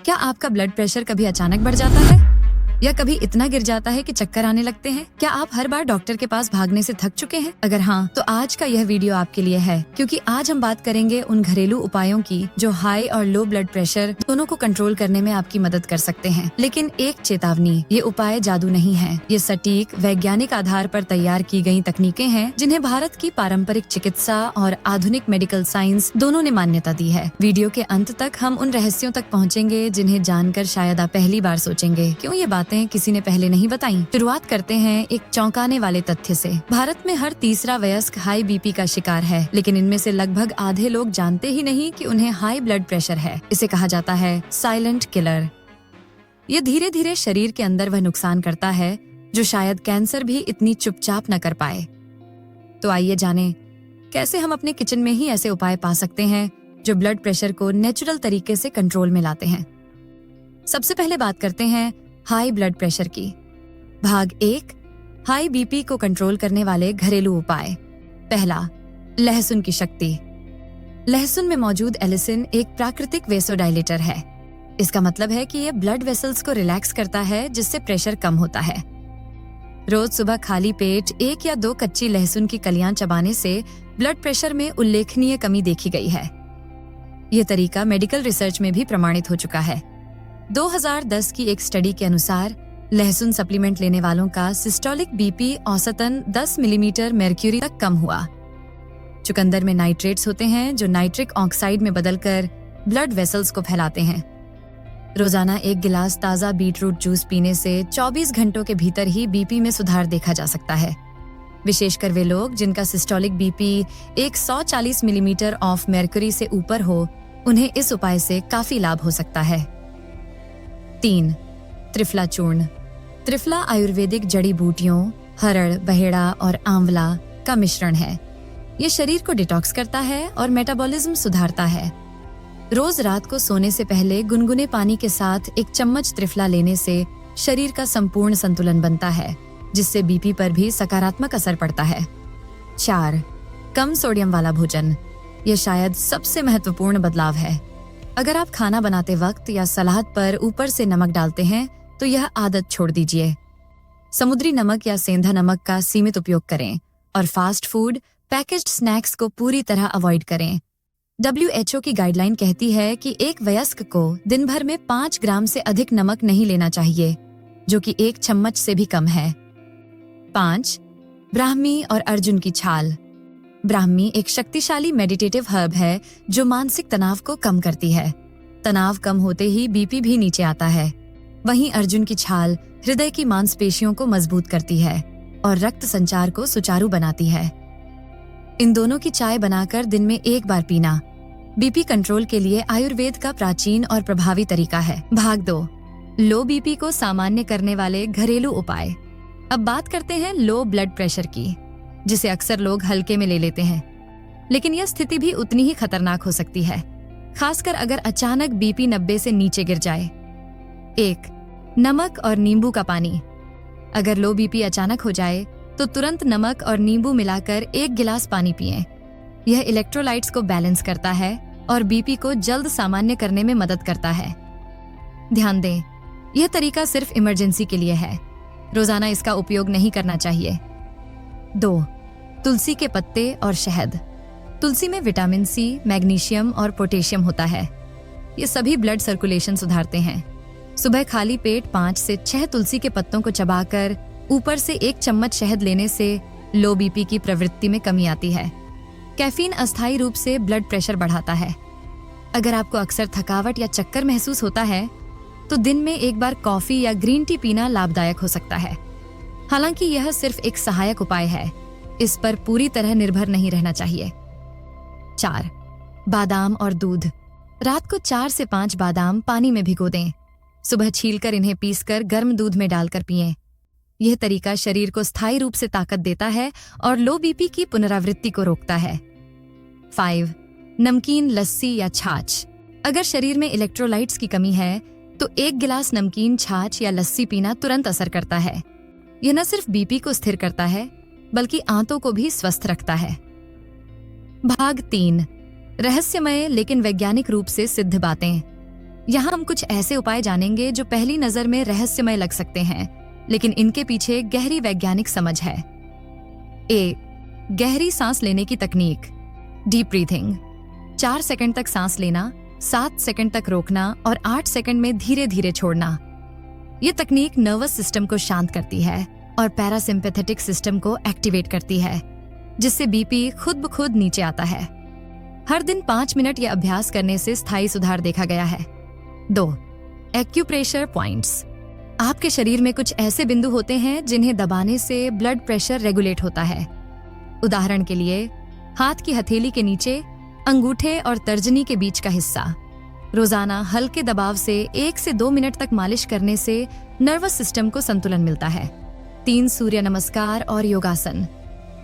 क्या आपका blood pressure कभी अचानक बढ़ जाता है या कभी इतना गिर जाता है कि चक्कर आने लगते हैं? क्या आप हर बार डॉक्टर के पास भागने से थक चुके हैं? अगर हाँ, तो आज का यह वीडियो आपके लिए है, क्योंकि आज हम बात करेंगे उन घरेलू उपायों की जो हाई और लो ब्लड प्रेशर दोनों को कंट्रोल करने में आपकी मदद कर सकते हैं। लेकिन एक चेतावनी, ये उपाय जादू नहीं है। ये सटीक वैज्ञानिक आधार पर तैयार की गई तकनीकें हैं जिन्हें भारत की पारंपरिक चिकित्सा और आधुनिक मेडिकल साइंस दोनों ने मान्यता दी है। वीडियो के अंत तक हम उन रहस्यों तक पहुँचेंगे जिन्हें जानकर शायद आप पहली बार सोचेंगे, क्यों ये बातें किसी ने पहले नहीं बताई। शुरुआत करते हैं एक चौंकाने वाले तथ्य से। भारत में हर तीसरा वयस्क हाई बीपी का शिकार है, लेकिन इनमें से लगभग आधे लोग जानते ही नहीं कि उन्हें हाई ब्लड प्रेशर है। इसे कहा जाता है साइलेंट किलर। ये धीरे धीरे शरीर के अंदर वह नुकसान करता है जो शायद कैंसर भी इतनी चुपचाप न कर पाए। तो आइए जाने कैसे हम अपने किचन में ही ऐसे उपाय पा सकते हैं जो ब्लड प्रेशर को नेचुरल तरीके से कंट्रोल में लाते हैं। सबसे पहले बात करते हैं हाई ब्लड प्रेशर की। भाग 1, हाई बीपी को कंट्रोल करने वाले घरेलू उपाय। पहला, लहसुन की शक्ति। लहसुन में मौजूद एलिसिन एक प्राकृतिक वेसोडाइलेटर है। इसका मतलब है कि यह ब्लड वेसल्स को रिलैक्स करता है, जिससे प्रेशर कम होता है। रोज सुबह खाली पेट 1 या 2 कच्ची लहसुन की कलियां चबाने से ब्लड प्रेशर में उल्लेखनीय कमी देखी गई है। यह तरीका मेडिकल रिसर्च में भी प्रमाणित हो चुका है। 2010 की एक स्टडी के अनुसार लहसुन सप्लीमेंट लेने वालों का सिस्टोलिक बीपी औसतन 10 मिलीमीटर मर्क्यूरी तक कम हुआ। चुकंदर में नाइट्रेट्स होते हैं जो नाइट्रिक ऑक्साइड में बदलकर ब्लड वेसल्स को फैलाते हैं। रोजाना 1 गिलास ताज़ा बीटरूट जूस पीने से 24 घंटों के भीतर ही बीपी में सुधार देखा जा सकता है। विशेषकर वे लोग जिनका systolic BP 140 millimetre of mercury से ऊपर हो, उन्हें इस उपाय से काफी लाभ हो सकता है। 3, त्रिफला चूर्ण। त्रिफला आयुर्वेदिक जड़ी बूटियों, हरड़, बहेड़ा और आंवला का मिश्रण है। ये शरीर को डिटॉक्स करता है और मेटाबॉलिज्म सुधारता है। रोज रात को सोने से पहले गुनगुने पानी के साथ 1 चम्मच त्रिफला लेने से शरीर का संपूर्ण संतुलन बनता है, जिससे बीपी पर भी सकारात्मक असर पड़ता है। 4, कम सोडियम वाला भोजन। यह शायद सबसे महत्वपूर्ण बदलाव है। अगर आप खाना बनाते वक्त या सलाद पर ऊपर से नमक डालते हैं तो यह आदत छोड़ दीजिए। समुद्री नमक या सेंधा नमक का सीमित उपयोग करें और फास्ट फूड, पैकेज्ड स्नैक्स को पूरी तरह अवॉइड करें। WHO की गाइडलाइन कहती है कि एक वयस्क को दिन भर में 5 ग्राम से अधिक नमक नहीं लेना चाहिए, जो कि 1 चम्मच से भी कम है। 5, ब्राह्मी और अर्जुन की छाल। ब्राह्मी एक शक्तिशाली मेडिटेटिव हर्ब है जो मानसिक तनाव को कम करती है। तनाव कम होते ही बीपी भी नीचे आता है। वहीं अर्जुन की छाल हृदय की मांसपेशियों को मजबूत करती है और रक्त संचार को सुचारू बनाती है। इन दोनों की चाय बनाकर दिन में 1 बार पीना बीपी कंट्रोल के लिए आयुर्वेद का प्राचीन और प्रभावी तरीका है। भाग 2, लो बीपी को सामान्य करने वाले घरेलू उपाय। अब बात करते हैं लो ब्लड प्रेशर की, जिसे अक्सर लोग हल्के में ले लेते हैं, लेकिन यह स्थिति भी उतनी ही खतरनाक हो सकती है, खासकर अगर अचानक बीपी 90 से नीचे गिर जाए। 1, नमक और नींबू का पानी। अगर लो बीपी अचानक हो जाए तो तुरंत नमक और नींबू मिलाकर 1 गिलास पानी पिएं। यह इलेक्ट्रोलाइट्स को बैलेंस करता है और बीपी को जल्द सामान्य करने में मदद करता है। ध्यान दें, यह तरीका सिर्फ इमरजेंसी के लिए है। रोजाना इसका उपयोग नहीं करना चाहिए। 2, तुलसी के पत्ते और शहद। तुलसी में विटामिन सी, मैग्नीशियम और पोटेशियम होता है। ये सभी ब्लड सर्कुलेशन सुधारते हैं। सुबह खाली पेट 5 से 6 तुलसी के पत्तों को चबाकर ऊपर से 1 चम्मच शहद लेने से लो बीपी की प्रवृत्ति में कमी आती है। कैफीन अस्थायी रूप से ब्लड प्रेशर बढ़ाता है। अगर आपको अक्सर थकावट या चक्कर महसूस होता है तो दिन में 1 बार कॉफी या ग्रीन टी पीना लाभदायक हो सकता है। हालांकि यह सिर्फ एक सहायक उपाय है, इस पर पूरी तरह निर्भर नहीं रहना चाहिए। 4, बादाम और दूध। रात को 4 से 5 बादाम पानी में भिगो दें। सुबह छीलकर इन्हें पीसकर गर्म दूध में डालकर पिएं। यह तरीका शरीर को स्थायी रूप से ताकत देता है और लो बीपी की पुनरावृत्ति को रोकता है। 5, नमकीन, लस्सी या छाछ। अगर शरीर में इलेक्ट्रोलाइट्स की कमी है तो 1 गिलास नमकीन, छाछ या लस्सी पीना तुरंत असर करता है। यह न सिर्फ बीपी को स्थिर करता है बल्कि आंतों को भी स्वस्थ रखता है। भाग 3, रहस्यमय लेकिन वैज्ञानिक रूप से सिद्ध बातें। यहाँ हम कुछ ऐसे उपाय जानेंगे जो पहली नजर में रहस्यमय लग सकते हैं, लेकिन इनके पीछे गहरी वैज्ञानिक समझ है। ए, गहरी सांस लेने की तकनीक, डीप ब्रीथिंग। 4 सेकंड तक सांस लेना, 7 सेकंड तक रोकना और 8 सेकंड में धीरे धीरे छोड़ना। ये तकनीक नर्वस सिस्टम को शांत करती है और पैरासिम्पैथेटिक सिस्टम को एक्टिवेट करती है, जिससे बीपी खुद ब खुद नीचे आता है। हर दिन 5 मिनट ये अभ्यास करने से स्थायी सुधार देखा गया है। 2, एक्यूप्रेशर पॉइंट्स। आपके शरीर में कुछ ऐसे बिंदु होते हैं जिन्हें दबाने से ब्लड प्रेशर रेगुलेट होता है। उदाहरण के लिए, हाथ की हथेली के नीचे, अंगूठे और तर्जनी के बीच का हिस्सा। रोजाना हल्के दबाव से 1 से 2 मिनट तक मालिश करने से नर्वस सिस्टम को संतुलन मिलता है। 3, सूर्य नमस्कार और योगासन,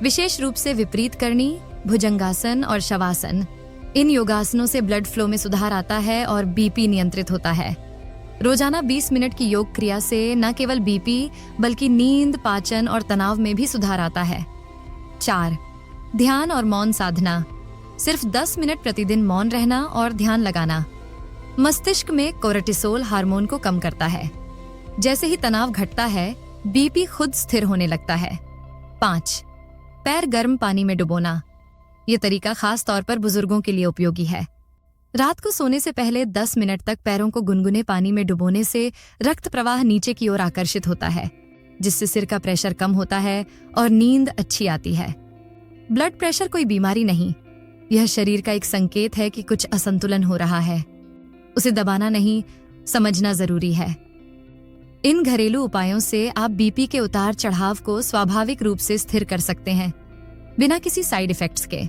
विशेष रूप से विपरीत करनी, भुजंगासन और शवासन। इन योगासनों से ब्लड फ्लो में सुधार आता है और बीपी नियंत्रित होता है। रोजाना 20 मिनट की योग क्रिया से न केवल बीपी बल्कि नींद, पाचन और तनाव में भी सुधार आता है। 4, ध्यान और मौन साधना। सिर्फ 10 मिनट प्रतिदिन मौन रहना और ध्यान लगाना मस्तिष्क में कोर्टिसोल हार्मोन को कम करता है। जैसे ही तनाव घटता है, बीपी खुद स्थिर होने लगता है। 5, पैर गर्म पानी में डुबोना। ये तरीका खास तौर पर बुजुर्गों के लिए उपयोगी है। रात को सोने से पहले 10 मिनट तक पैरों को गुनगुने पानी में डुबोने से रक्त प्रवाह नीचे की ओर आकर्षित होता है, जिससे सिर का प्रेशर कम होता है और नींद अच्छी आती है। ब्लड प्रेशर कोई बीमारी नहीं, यह शरीर का एक संकेत है कि कुछ असंतुलन हो रहा है। उसे दबाना नहीं, समझना जरूरी है। इन घरेलू उपायों से आप बीपी के उतार चढ़ाव को स्वाभाविक रूप से स्थिर कर सकते हैं, बिना किसी साइड इफेक्ट्स के।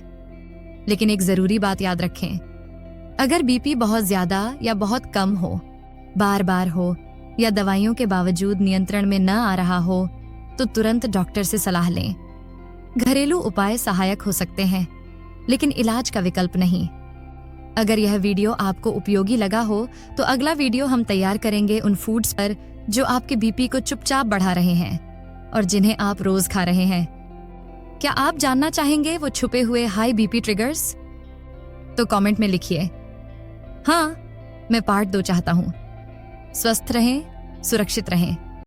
लेकिन एक जरूरी बात याद रखें, अगर बीपी बहुत ज्यादा या बहुत कम हो, बार बार हो या दवाइयों के बावजूद नियंत्रण में न आ रहा हो, तो तुरंत डॉक्टर से सलाह लें। घरेलू उपाय सहायक हो सकते हैं, लेकिन इलाज का विकल्प नहीं। अगर यह वीडियो आपको उपयोगी लगा हो तो अगला वीडियो हम तैयार करेंगे उन फूड्स पर जो आपके बीपी को चुपचाप बढ़ा रहे हैं और जिन्हें आप रोज खा रहे हैं। क्या आप जानना चाहेंगे वो छुपे हुए हाई बीपी ट्रिगर्स? तो कमेंट में लिखिए, हाँ, मैं पार्ट 2 चाहता हूँ। स्वस्थ रहें, सुरक्षित रहें।